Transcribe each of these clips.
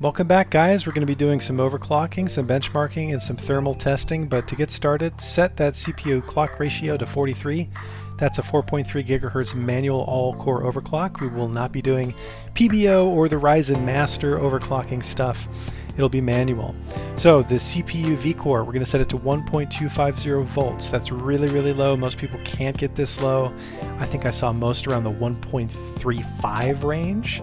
Welcome back, guys. We're going to be doing some overclocking, some benchmarking, and some thermal testing, but to get started, set that CPU clock ratio to 43. That's a 4.3 gigahertz manual all-core overclock. We will not be doing PBO or the Ryzen Master overclocking stuff. It'll be manual. So the CPU V-core, we're going to set it to 1.250 volts. That's really, really low. Most people can't get this low. I think I saw most around the 1.35 range.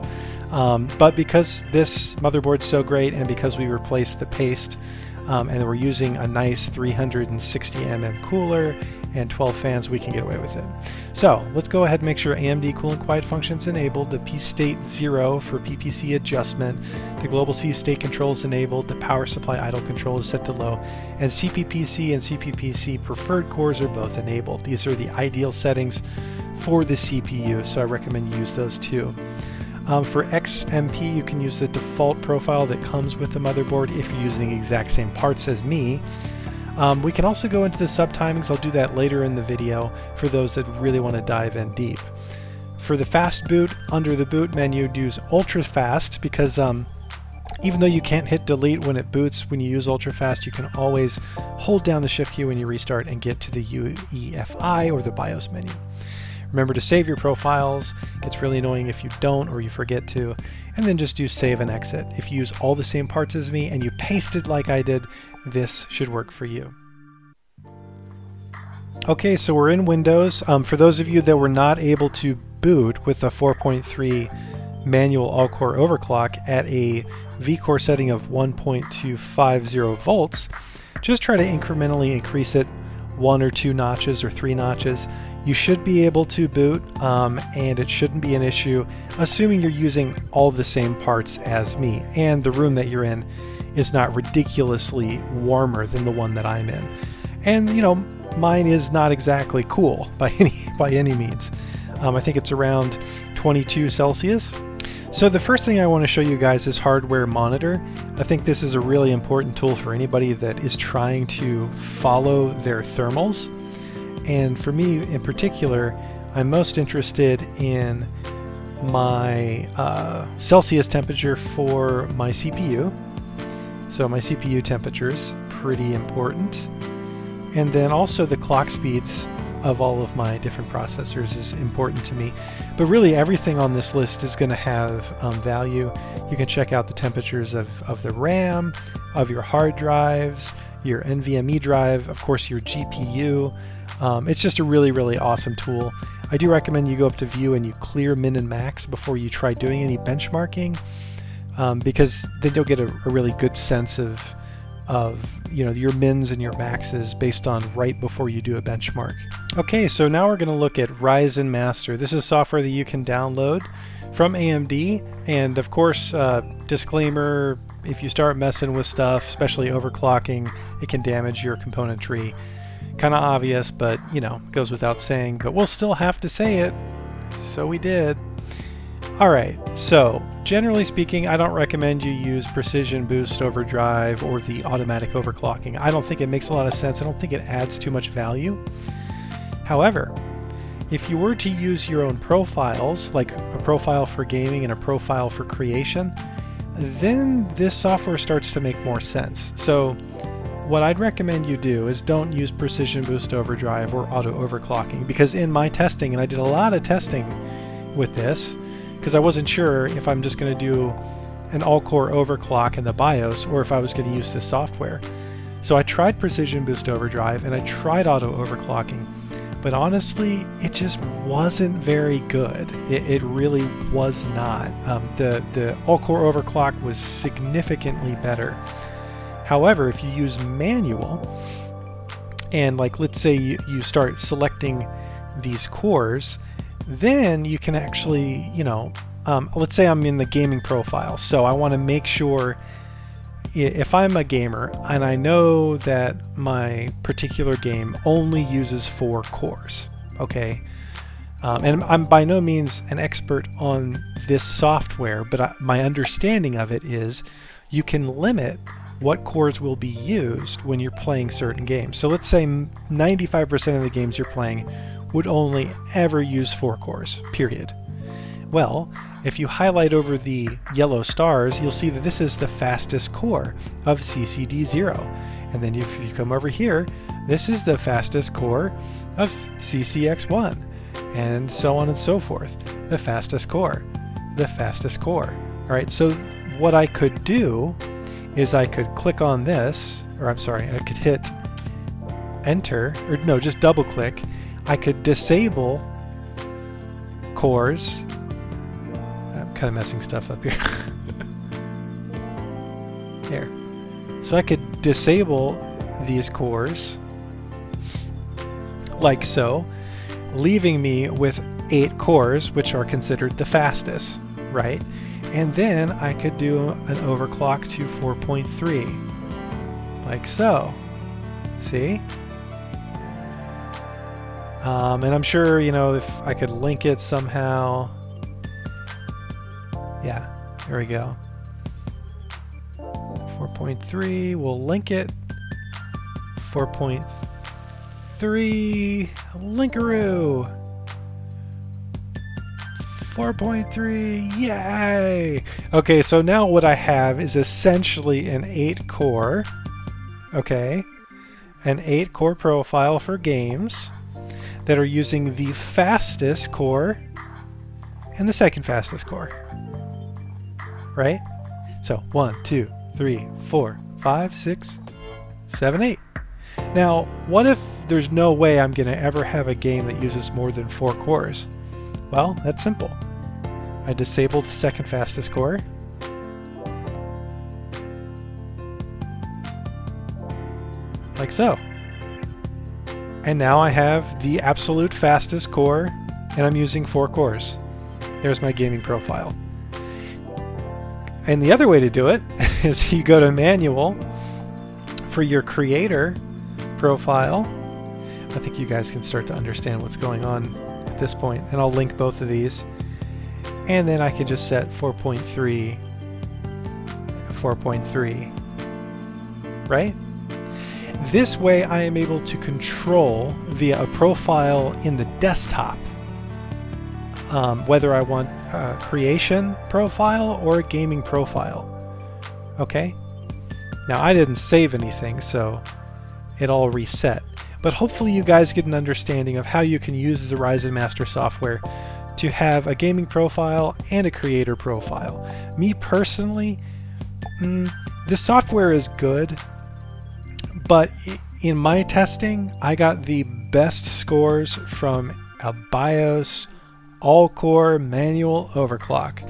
But because this motherboard's so great and because we replaced the paste and we're using a nice 360 mm cooler and 12 fans, we can get away with it. So let's go ahead and make sure AMD cool and quiet functions enabled, the P state 0 for PPC adjustment, the global C state control is enabled, the power supply idle control is set to low, and CPPC and CPPC preferred cores are both enabled. These are the ideal settings for the CPU, so I recommend you use those too. For XMP, you can use the default profile that comes with the motherboard if you're using the exact same parts as me. We can also go into the sub-timings. I'll do that later in the video for those that really want to dive in deep. For the fast boot, under the boot menu, use ultra fast because even though you can't hit delete when it boots, when you use ultra fast, you can always hold down the shift key when you restart and get to the UEFI or the BIOS menu. Remember to save your profiles. It's really annoying if you don't or you forget to. And then just do save and exit. If you use all the same parts as me and you paste it like I did, this should work for you. Okay, so we're in Windows. For those of you that were not able to boot with a 4.3 manual all-core overclock at a V-core setting of 1.250 volts, just try to incrementally increase it 1 or 2 notches or 3 notches. You should be able to boot and it shouldn't be an issue, assuming you're using all the same parts as me and the room that you're in is not ridiculously warmer than the one that I'm in. And you know, mine is not exactly cool by any means. I think it's around 22 Celsius. So the first thing I want to show you guys is hardware monitor. I think this is a really important tool for anybody that is trying to follow their thermals. And for me in particular, I'm most interested in my Celsius temperature for my CPU. So my CPU temperature is pretty important. And then also the clock speeds of all of my different processors is important to me. But really everything on this list is going to have value. You can check out the temperatures of the RAM, of your hard drives, your NVMe drive, of course your GPU. It's just a really, really awesome tool. I do recommend you go up to view and you clear min and max before you try doing any benchmarking, because then you'll get a really good sense of you know, your mins and your maxes based on right before you do a benchmark. Okay, so now we're going to look at Ryzen Master. This is software that you can download from AMD, and of course, disclaimer, if you start messing with stuff, especially overclocking, it can damage your componentry. Kind of obvious, but you know, goes without saying, but we'll still have to say it, so we did. Alright, so generally speaking, I don't recommend you use Precision Boost Overdrive or the automatic overclocking. I don't think it makes a lot of sense. I don't think it adds too much value. However, if you were to use your own profiles, like a profile for gaming and a profile for creation, then this software starts to make more sense. So what I'd recommend you do is don't use Precision Boost Overdrive or auto overclocking, because in my testing, and I did a lot of testing with this, because I wasn't sure if I'm just going to do an all-core overclock in the BIOS or if I was going to use this software. So I tried Precision Boost Overdrive and I tried auto overclocking, but honestly, it just wasn't very good. It really was not. The all-core overclock was significantly better. However, if you use manual, and like let's say you start selecting these cores, then you can actually, you know, let's say I'm in the gaming profile, so I want to make sure if I'm a gamer and I know that my particular game only uses 4 cores, okay, and I'm by no means an expert on this software, but my understanding of it is you can limit what cores will be used when you're playing certain games. So let's say 95% of the games you're playing would only ever use 4 cores, period. Well, if you highlight over the yellow stars, you'll see that this is the fastest core of CCD0. And then if you come over here, this is the fastest core of CCX1, and so on and so forth. The fastest core, the fastest core. All right, so what I could do is I could click on this, or I'm sorry, I could hit enter, or no, just double click. I could disable cores. I'm kind of messing stuff up here. There. So I could disable these cores like so, leaving me with 8 cores, which are considered the fastest, right? And then I could do an overclock to 4.3, like so. See? And I'm sure, you know, if I could link it somehow. Yeah, there we go. 4.3, we'll link it. 4.3, linkaroo. 4.3, yay! Okay, so now what I have is essentially an 8-core, okay, an 8-core profile for games that are using the fastest core and the second fastest core, right? So 1, 2, 3, 4, 5, 6, 7, 8. Now, what if there's no way I'm going to ever have a game that uses more than 4 cores? Well, that's simple. I disabled the second fastest core. Like so. And now I have the absolute fastest core, and I'm using 4 cores. There's my gaming profile. And the other way to do it is you go to Manual for your creator profile. I think you guys can start to understand what's going on at this point, and I'll link both of these. And then I can just set 4.3, 4.3, right? This way I am able to control via a profile in the desktop whether I want a creation profile or a gaming profile. Okay? Now I didn't save anything, so it all reset. But hopefully you guys get an understanding of how you can use the Ryzen Master software to have a gaming profile and a creator profile. Me personally, the software is good, but in my testing, I got the best scores from a BIOS all-core manual overclock.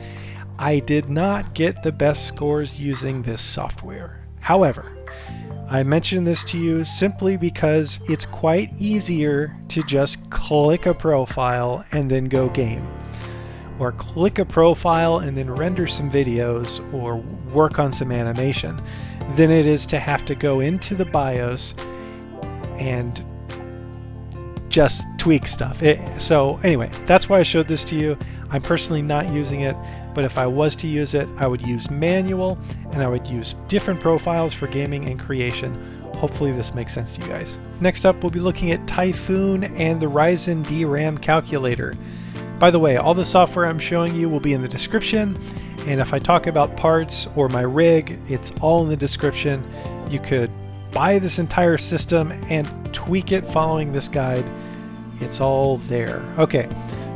I did not get the best scores using this software. However, I mention this to you simply because it's quite easier to just click a profile and then go game, or click a profile and then render some videos or work on some animation, than it is to have to go into the BIOS and just tweak stuff. So anyway, that's why I showed this to you. I'm personally not using it, but if I was to use it, I would use manual, and I would use different profiles for gaming and creation. Hopefully this makes sense to you guys. Next up, we'll be looking at Typhoon and the Ryzen DRAM calculator. By the way, all the software I'm showing you will be in the description, and if I talk about parts or my rig, it's all in the description. You could buy this entire system and tweak it following this guide. It's all there. Okay,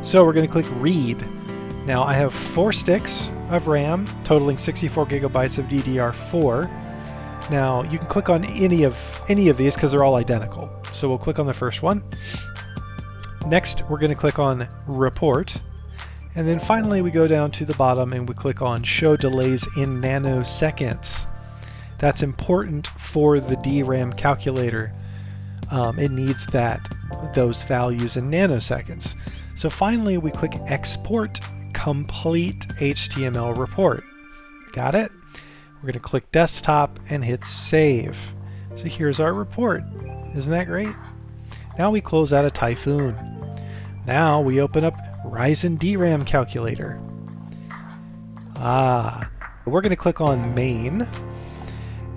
so we're going to click read. Now I have 4 sticks of RAM totaling 64 gigabytes of DDR4. Now you can click on any of these because they're all identical. So we'll click on the first one. Next we're going to click on report, and then finally we go down to the bottom and we click on show delays in nanoseconds. That's important for the DRAM calculator. It needs those values in nanoseconds. So finally we click export complete HTML report. Got it? We're going to click desktop and hit save. So here's our report. Isn't that great? Now we close out of Typhoon. Now we open up Ryzen DRAM calculator. We're going to click on main.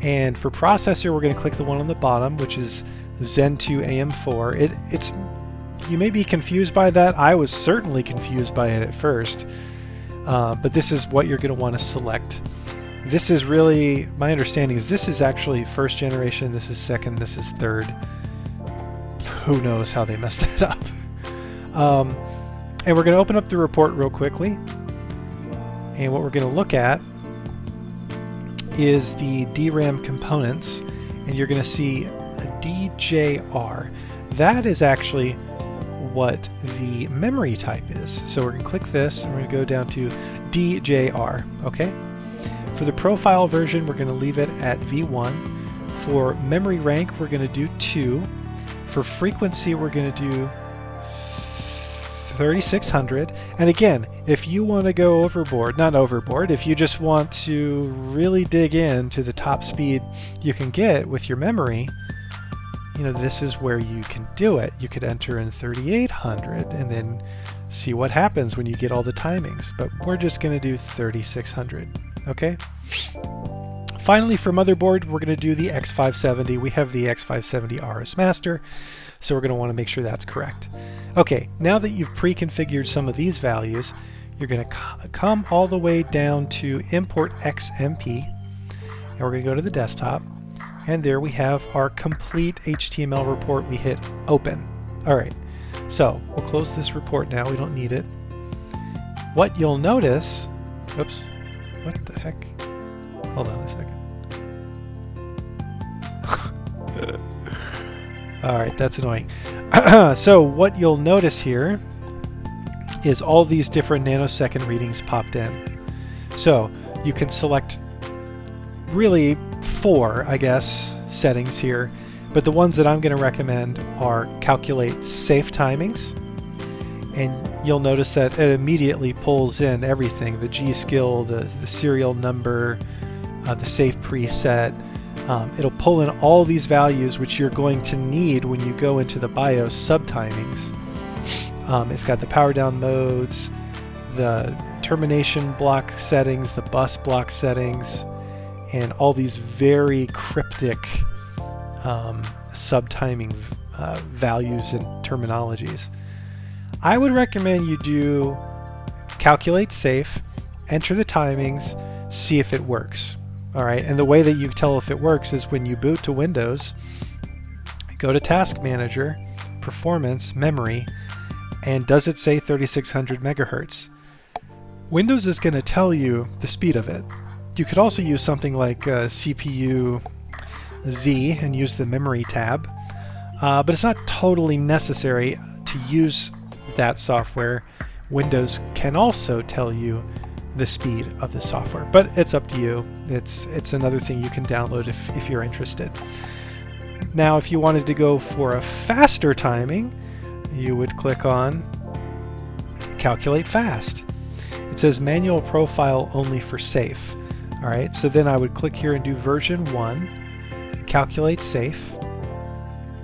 And for processor, we're going to click the one on the bottom, which is Zen 2 AM4. You may be confused by that. I was certainly confused by it at first. but this is what you're going to want to select. This is really, my understanding is this is actually first generation, this is second, this is third. Who knows how they messed that up. And we're going to open up the report real quickly. And what we're going to look at is the DRAM components, and you're going to see a DJR. That is actually what the memory type is. So we're going to click this, and we're going to go down to DJR, okay? For the profile version, we're going to leave it at V1. For memory rank, we're going to do 2. For frequency, we're going to do 3600. And again, if you want to go overboard, not overboard, if you just want to really dig into the top speed you can get with your memory, you know, this is where you can do it. You could enter in 3800 and then see what happens when you get all the timings. But we're just going to do 3600, okay? Finally, for motherboard, we're going to do the X570. We have the X570 AORUS Master, so we're going to want to make sure that's correct. Okay, now that you've pre-configured some of these values, you're going to come all the way down to Import XMP, and we're going to go to the desktop, and there we have our complete HTML report. We hit Open. All right, so we'll close this report now. We don't need it. What you'll notice, oops, what the heck? Hold on a second. Alright, that's annoying. So what you'll notice here is all these different nanosecond readings popped in. So you can select really 4, I guess, settings here, but the ones that I'm going to recommend are calculate safe timings, and you'll notice that it immediately pulls in everything, the G-skill, the serial number, the safe preset. It'll pull in all these values which you're going to need when you go into the BIOS subtimings. It's got the power down modes, the termination block settings, the bus block settings, and all these very cryptic subtiming values and terminologies. I would recommend you do calculate safe, enter the timings, see if it works. All right, and the way that you tell if it works is when you boot to Windows, go to Task Manager, Performance, Memory, and does it say 3600 megahertz? Windows is going to tell you the speed of it. You could also use something like CPU Z and use the Memory tab, but it's not totally necessary to use that software. Windows can also tell you the speed of the software, but it's up to you. It's another thing you can download if you're interested. Now, if you wanted to go for a faster timing, you would click on Calculate Fast. It says Manual Profile only for safe. All right, so then I would click here and do version 1, Calculate Safe.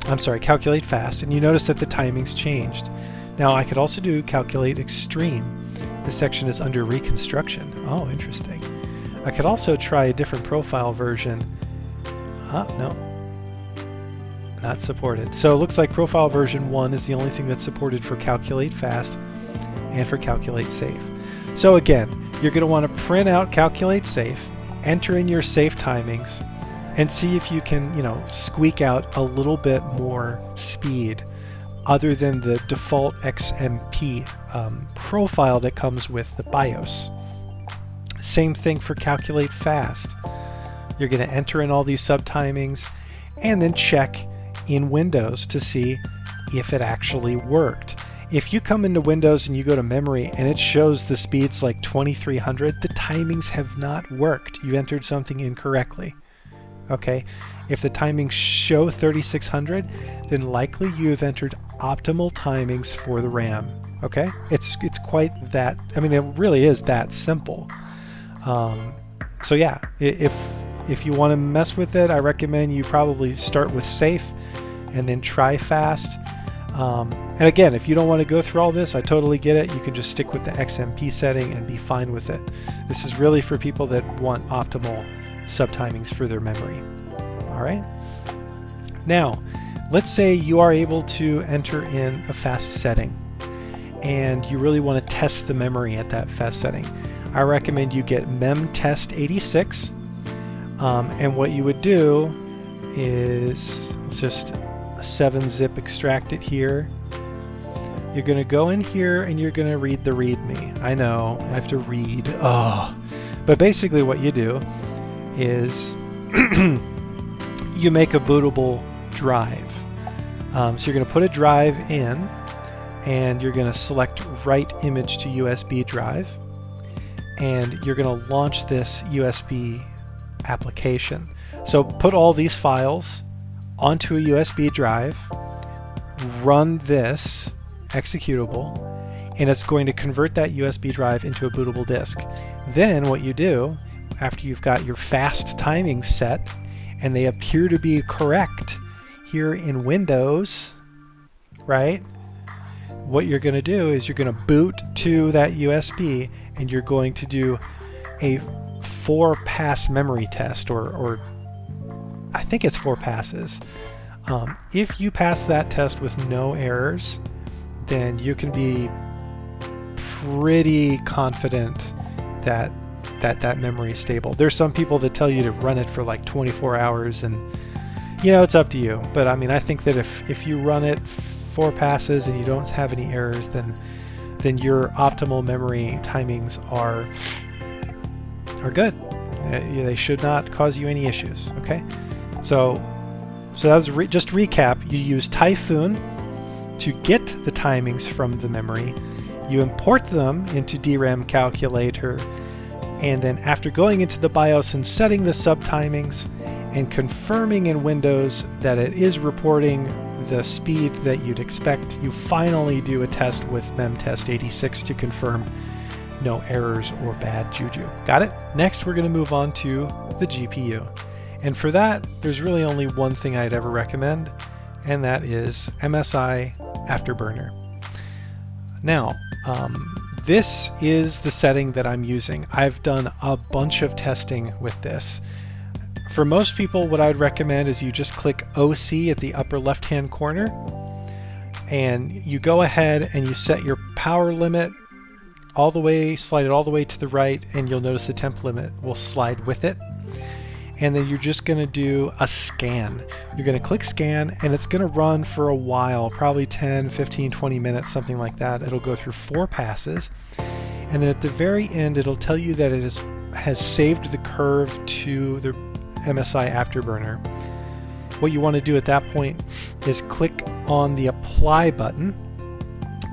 I'm sorry, Calculate Fast, and you notice that the timings changed. Now I could also do Calculate Extreme. This section is under Reconstruction. Oh, interesting. I could also try a different profile version. No, not supported. So it looks like profile version 1 is the only thing that's supported for Calculate Fast and for Calculate Safe. So again, you're going to want to print out Calculate Safe, enter in your safe timings, and see if you can, squeak out a little bit more speed other than the default XMP profile that comes with the BIOS. Same thing for Calculate Fast. You're going to enter in all these subtimings and then check in Windows to see if it actually worked. If you come into Windows and you go to memory and it shows the speeds like 2300, the timings have not worked. You entered something incorrectly. Okay, if the timings show 3600, then likely you have entered optimal timings for the RAM. Okay, it's quite that. I mean, it really is that simple. So yeah, if you want to mess with it, I recommend you probably start with safe and then try fast. And again, if you don't want to go through all this, I totally get it. You can just stick with the XMP setting and be fine with it. This is really for people that want optimal subtimings for their memory. All right. Now, let's say you are able to enter in a fast setting and you really want to test the memory at that fast setting, I recommend you get memtest86. And what you would do is, let's just 7-zip extract it here. You're going to go in here and you're going to read the README. I know, I have to read. Oh. But basically what you do is you make a bootable drive. So you're going to put a drive in, and you're going to select write image to USB drive, and you're going to launch this USB application. So put all these files onto a USB drive, run this executable, and it's going to convert that USB drive into a bootable disk. Then what you do, after you've got your fast timings set, and they appear to be correct here in Windows, right? What you're going to do is you're going to boot to that USB, and you're going to do a 4-pass memory test, or I think it's 4 passes. If you pass that test with no errors, then you can be pretty confident that that memory is stable. There's some people that tell you to run it for like 24 hours, and you know, it's up to you. But I mean, I think that if you run it 4 passes and you don't have any errors, then your optimal memory timings are good. They should not cause you any issues. Okay, so that was just recap. You use Typhoon to get the timings from the memory. You import them into DRAM calculator, and then after going into the BIOS and setting the subtimings and confirming in Windows that it is reporting the speed that you'd expect, you finally do a test with memtest86 to confirm no errors or bad juju. Got it? Next, we're going to move on to the GPU. And for that, there's really only one thing I'd ever recommend, and that is MSI Afterburner. Now, this is the setting that I'm using. I've done a bunch of testing with this. For most people, what I'd recommend is you just click OC at the upper left-hand corner, and you go ahead and you set your power limit all the way, slide it all the way to the right, and you'll notice the temp limit will slide with it. And then you're just going to do a scan. You're going to click scan, and it's going to run for a while, probably 10, 15, 20 minutes, something like that. It'll go through 4 passes, and then at the very end it'll tell you that it has saved the curve to the MSI Afterburner. What you want to do at that point is click on the apply button,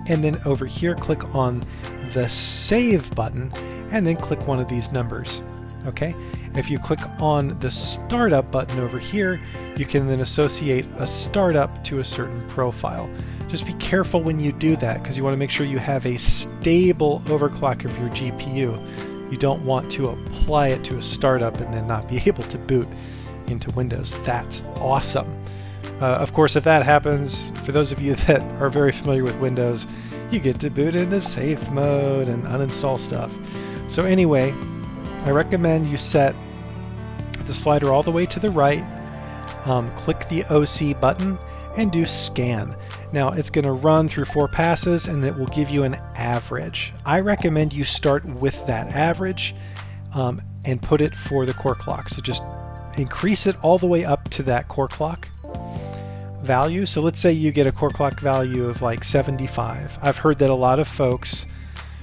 and then over here click on the save button, and then click one of these numbers. Okay, if you click on the startup button over here, you can then associate a startup to a certain profile. Just be careful when you do that, because you want to make sure you have a stable overclock of your GPU. You don't want to apply it to a startup and then not be able to boot into Windows. That's awesome. Of course, if that happens, for those of you that are very familiar with Windows, you get to boot into safe mode and uninstall stuff. So anyway, I recommend you set the slider all the way to the right, click the OC button, and do scan. Now it's going to run through 4 passes, and it will give you an average. I recommend you start with that average and put it for the core clock. So just increase it all the way up to that core clock value. So let's say you get a core clock value of like 75. I've heard that a lot of folks,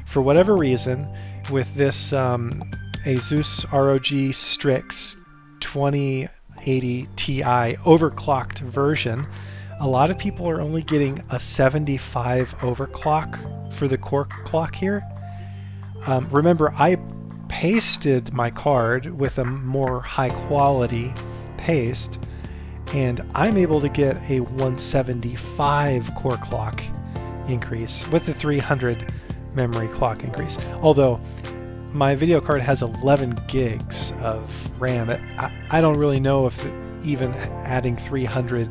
for whatever reason, with this ASUS ROG Strix 2080 Ti overclocked version, a lot of people are only getting a 75 overclock for the core clock here. Remember, I pasted my card with a more high quality paste, and I'm able to get a 175 core clock increase with the 300 memory clock increase. Although my video card has 11 gigs of RAM. I don't really know if even adding 300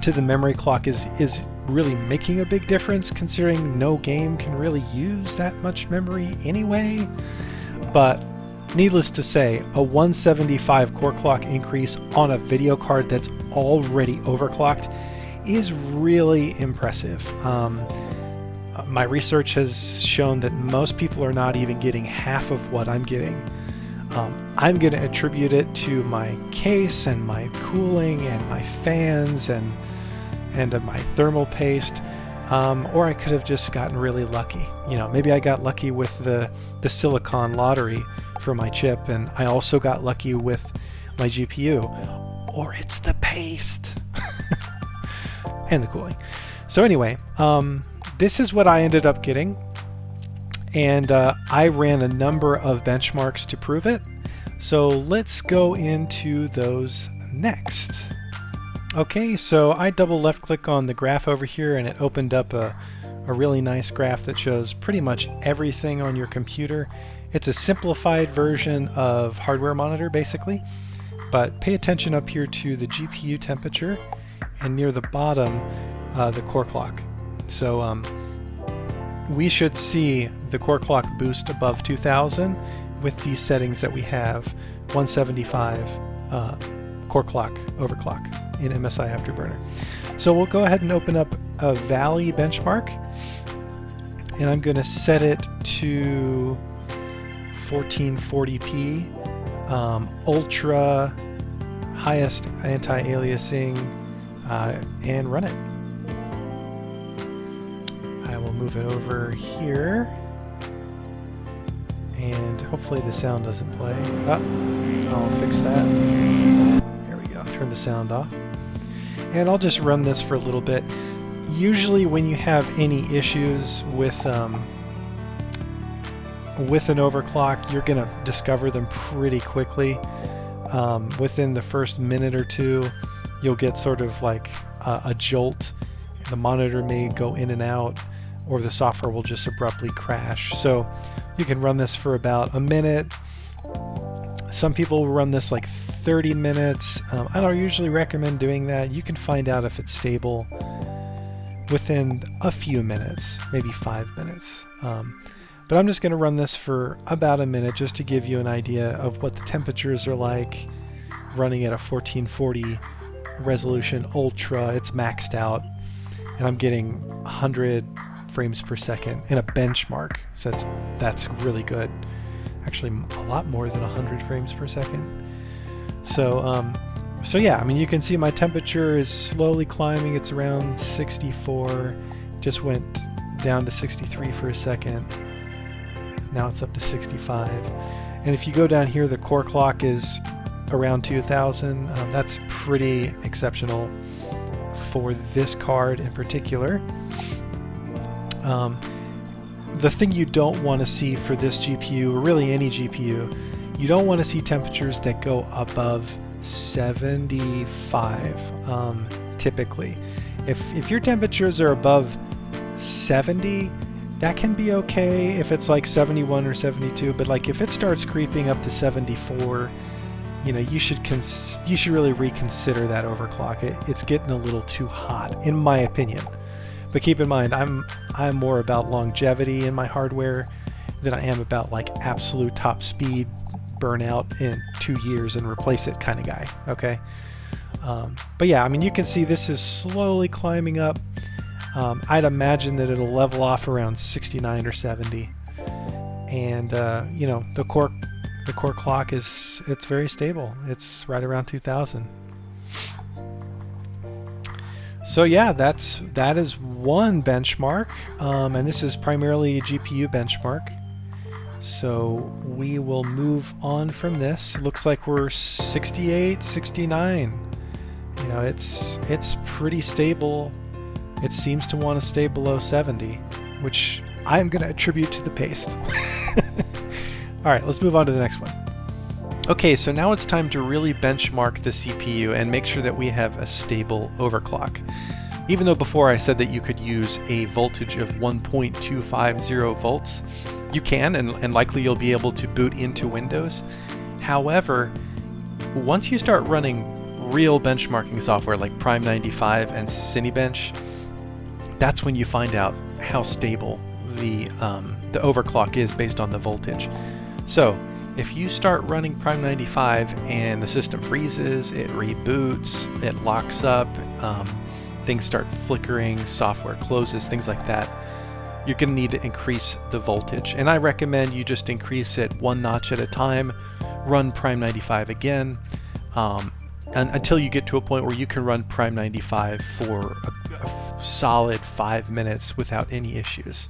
to the memory clock is really making a big difference, considering no game can really use that much memory anyway. But needless to say, a 175 core clock increase on a video card that's already overclocked is really impressive. My research has shown that most people are not even getting half of what I'm getting. I'm going to attribute it to my case and my cooling and my fans and my thermal paste, or I could have just gotten really lucky. You know, maybe I got lucky with the silicon lottery for my chip, and I also got lucky with my GPU, or it's the paste and the cooling. So anyway, this is what I ended up getting, and I ran a number of benchmarks to prove it. So let's go into those next. Okay, so I double left click on the graph over here and it opened up a really nice graph that shows pretty much everything on your computer. It's a simplified version of hardware monitor basically, but pay attention up here to the GPU temperature and near the bottom the core clock. So we should see the core clock boost above 2000 with these settings that we have, 175 core clock overclock in MSI Afterburner. So we'll go ahead and open up a Valley benchmark, and I'm going to set it to 1440p, ultra highest anti-aliasing, and run it. I will move it over here, and hopefully the sound doesn't play. I'll fix that. There we go. Turn the sound off. And I'll just run this for a little bit. Usually when you have any issues with an overclock, you're going to discover them pretty quickly. Within the first minute or two, you'll get sort of like a jolt. The monitor may go in and out, or the software will just abruptly crash. So you can run this for about a minute. Some people will run this like 30 minutes. I don't usually recommend doing that. You can find out if it's stable within a few minutes, maybe 5 minutes. But I'm just going to run this for about a minute just to give you an idea of what the temperatures are like running at a 1440 resolution ultra. It's maxed out, and I'm getting 100 frames per second in a benchmark, so that's really good. Actually a lot more than 100 frames per second. So yeah, I mean, you can see my temperature is slowly climbing. It's around 64, just went down to 63 for a second. Now it's up to 65. And if you go down here, the core clock is around 2000. That's pretty exceptional for this card in particular. The thing you don't want to see for this GPU, or really any GPU, you don't want to see temperatures that go above 75 typically. If your temperatures are above 70, that can be okay if it's like 71 or 72, but like if it starts creeping up to 74, you know, you should really reconsider that overclock. It's getting a little too hot, in my opinion. But keep in mind, I'm more about longevity in my hardware than I am about like absolute top speed burnout in 2 years and replace it kind of guy. Okay. But yeah, I mean, you can see this is slowly climbing up. I'd imagine that it'll level off around 69 or 70, and you know, the core clock it's very stable. It's right around 2000. So yeah, that is one benchmark, and this is primarily a GPU benchmark. So we will move on from this. It looks like we're 68, 69. You know, it's pretty stable. It seems to want to stay below 70, which I'm going to attribute to the paste. All right, let's move on to the next one. Okay, so now it's time to really benchmark the CPU and make sure that we have a stable overclock. Even though before I said that you could use a voltage of 1.250 volts, you can, and likely you'll be able to boot into Windows. However, once you start running real benchmarking software like Prime 95 and Cinebench, that's when you find out how stable the overclock is based on the voltage. So if you start running Prime 95 and the system freezes, it reboots, it locks up, things start flickering, software closes, things like that, you're going to need to increase the voltage. And I recommend you just increase it one notch at a time, run Prime 95 again, until you get to a point where you can run Prime 95 for a solid 5 minutes without any issues.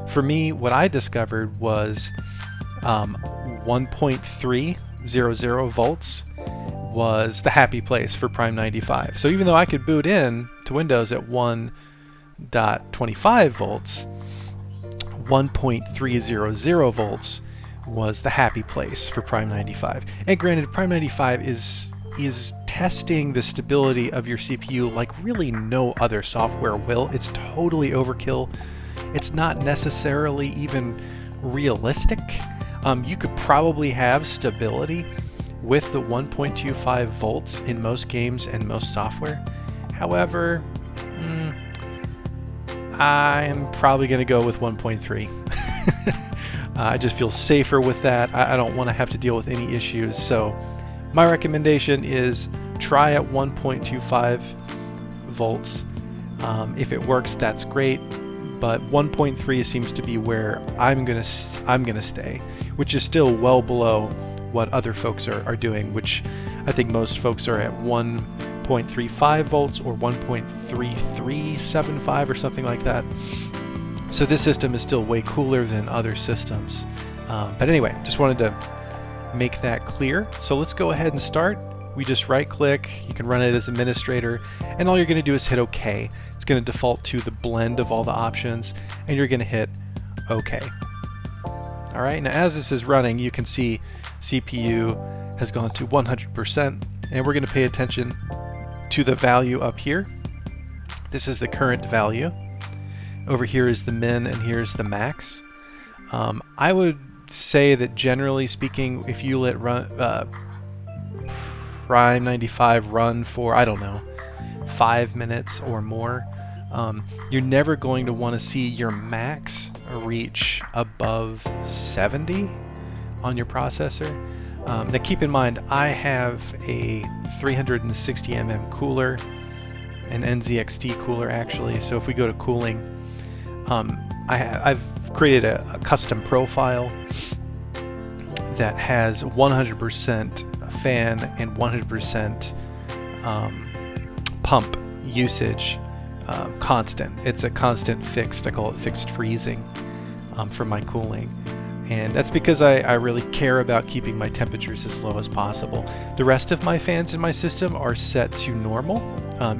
For me, what I discovered was 1.300 volts was the happy place for Prime 95. So even though I could boot in to Windows at 1.25 volts, 1.300 volts was the happy place for Prime 95. And granted, Prime 95 is testing the stability of your CPU like really no other software will. It's totally overkill. It's not necessarily even realistic. You could probably have stability with the 1.25 volts in most games and most software. However, I'm probably going to go with 1.3. I just feel safer with that. I don't want to have to deal with any issues. So my recommendation is try at 1.25 volts. If it works, that's great. But 1.3 seems to be where I'm gonna stay, which is still well below what other folks are doing, which I think most folks are at 1.35 volts or 1.3375 or something like that. So this system is still way cooler than other systems. But anyway, just wanted to make that clear. So let's go ahead and start. We just right click, you can run it as administrator, and all you're going to do is hit OK. It's going to default to the blend of all the options, and you're going to hit OK. Alright, now as this is running, you can see CPU has gone to 100%, and we're going to pay attention to the value up here. This is the current value. Over here is the min, and here's the max. I would say that generally speaking, if you let Prime 95 run for, I don't know, 5 minutes or more, you're never going to want to see your max reach above 70 on your processor. Now keep in mind, I have a 360mm cooler, an NZXT cooler actually, so if we go to cooling, I've created a custom profile that has 100% fan and 100% pump usage constant. It's a constant fixed, I call it fixed freezing for my cooling. And that's because I really care about keeping my temperatures as low as possible. The rest of my fans in my system are set to normal,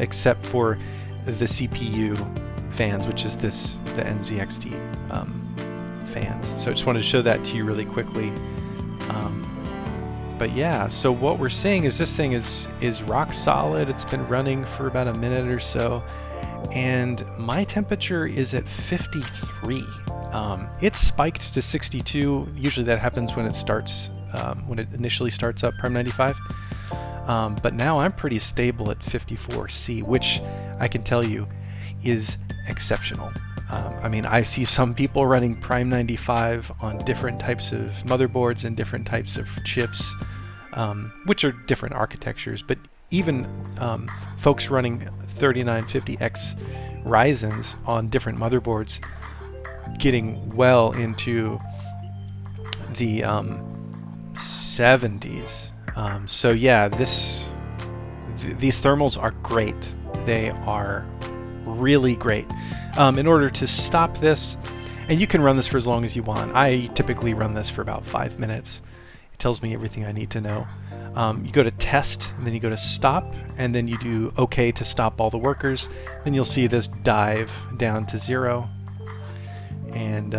except for the CPU fans, which is the NZXT fans. So I just wanted to show that to you really quickly. But yeah, so what we're seeing is this thing is rock solid. It's been running for about a minute or so, and my temperature is at 53. It spiked to 62. Usually that happens when it starts, when it initially starts up Prime 95. But now I'm pretty stable at 54C, which I can tell you is exceptional. I mean, I see some people running Prime 95 on different types of motherboards and different types of chips, which are different architectures, but even folks running 3950X Ryzens on different motherboards getting well into the 70s. So yeah, these thermals are great. They are really great. In order to stop this, and you can run this for as long as you want. I typically run this for about 5 minutes. It tells me everything I need to know. You go to test, and then you go to stop, and then you do OK to stop all the workers. Then you'll see this dive down to 0. And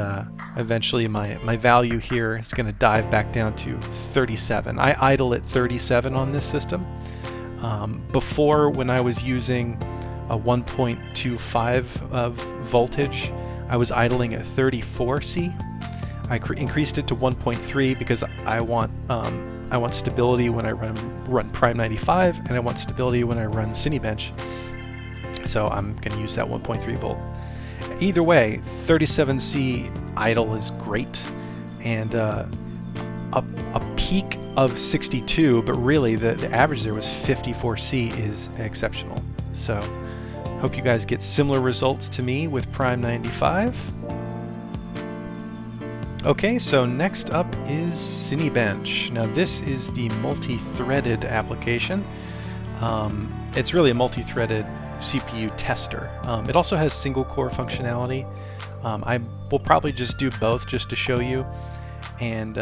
eventually my value here is going to dive back down to 37. I idle at 37 on this system. Before, when I was using a 1.25 of voltage, I was idling at 34C. I increased it to 1.3 because I want stability when I run Prime 95, and I want stability when I run Cinebench. So I'm going to use that 1.3 volt. Either way, 37C idle is great, and a peak of 62, but really the average there was 54C is exceptional. So hope you guys get similar results to me with Prime 95. Okay, so next up is Cinebench. Now this is the multi-threaded application. It's really a multi-threaded CPU tester. It also has single core functionality. I will probably just do both just to show you. And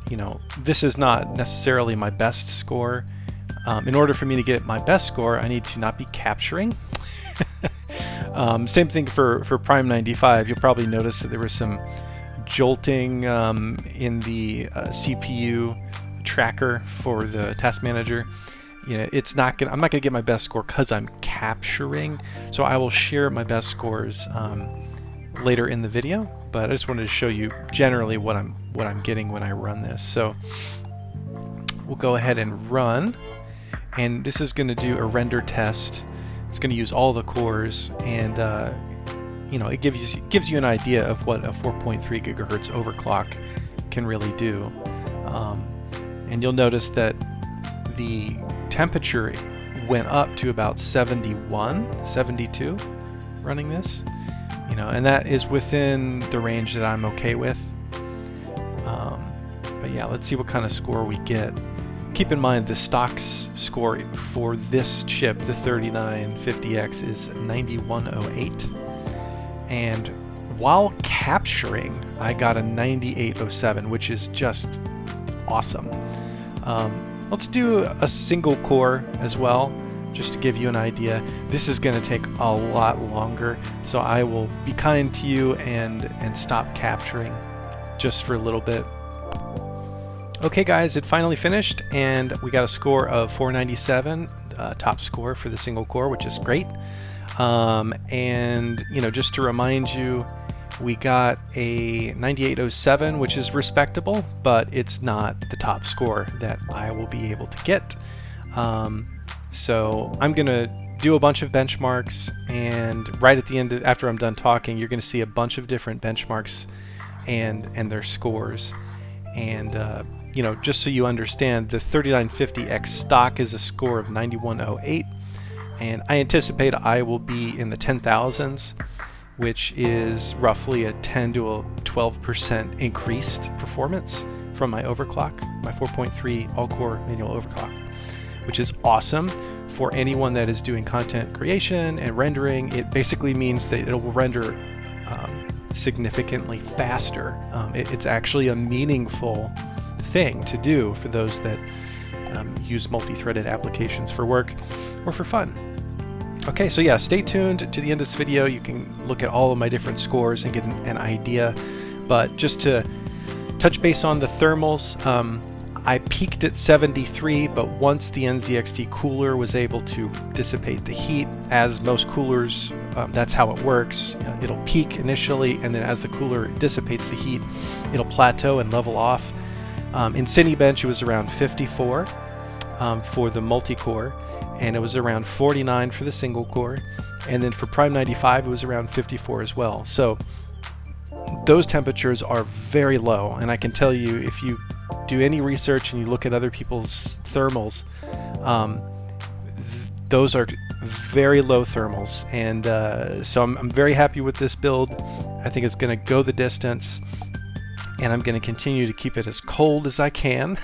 you know, this is not necessarily my best score. In order for me to get my best score, I need to not be capturing. Same thing for Prime 95. You'll probably notice that there was some jolting in the CPU tracker for the task manager. You know, I'm not gonna get my best score because I'm capturing. So I will share my best scores later in the video. But I just wanted to show you generally what I'm getting when I run this. So we'll go ahead and run, and this is going to do a render test. It's going to use all the cores, and you know, it gives you an idea of what a 4.3 gigahertz overclock can really do. And you'll notice that the temperature went up to about 71, 72 running this. You know, and that is within the range that I'm okay with. But yeah, let's see what kind of score we get. Keep in mind the stock score for this chip, the 3950X, is 9108. And while capturing, I got a 9807, which is just awesome. Let's do a single core as well, just to give you an idea. This is going to take a lot longer, so I will be kind to you and stop capturing just for a little bit. Okay guys, it finally finished, and we got a score of 497, top score for the single core, which is great. And you know, just to remind you, we got a 9807, which is respectable, but it's not the top score that I will be able to get. So I'm gonna do a bunch of benchmarks, and right at the end, after I'm done talking, you're gonna see a bunch of different benchmarks and their scores. And you know, just so you understand, the 3950X stock is a score of 9108, and I anticipate I will be in the 10,000s, which is roughly a 10 to a 12% increased performance from my overclock, my 4.3 all-core manual overclock, which is awesome for anyone that is doing content creation and rendering. It basically means that it will render significantly faster. It's actually a meaningful thing to do for those that use multi-threaded applications for work or for fun. Okay, so yeah, stay tuned to the end of this video. You can look at all of my different scores and get an idea. But just to touch base on the thermals, I peaked at 73, but once the NZXT cooler was able to dissipate the heat, as most coolers, that's how it works. It'll peak initially, and then as the cooler dissipates the heat, it'll plateau and level off. In Cinebench, it was around 54 for the multi-core, and it was around 49 for the single core, and then for Prime 95, it was around 54 as well. So those temperatures are very low, and I can tell you, if you do any research and you look at other people's thermals, those are very low thermals, and so I'm very happy with this build. I think it's going to go the distance, and I'm going to continue to keep it as cold as I can,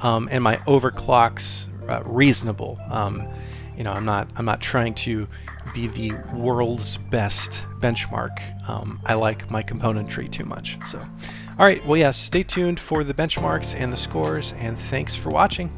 and my overclocks reasonable. You know, I'm not trying to be the world's best benchmark. I like my componentry too much. So, all right, well, yeah, stay tuned for the benchmarks and the scores, and thanks for watching.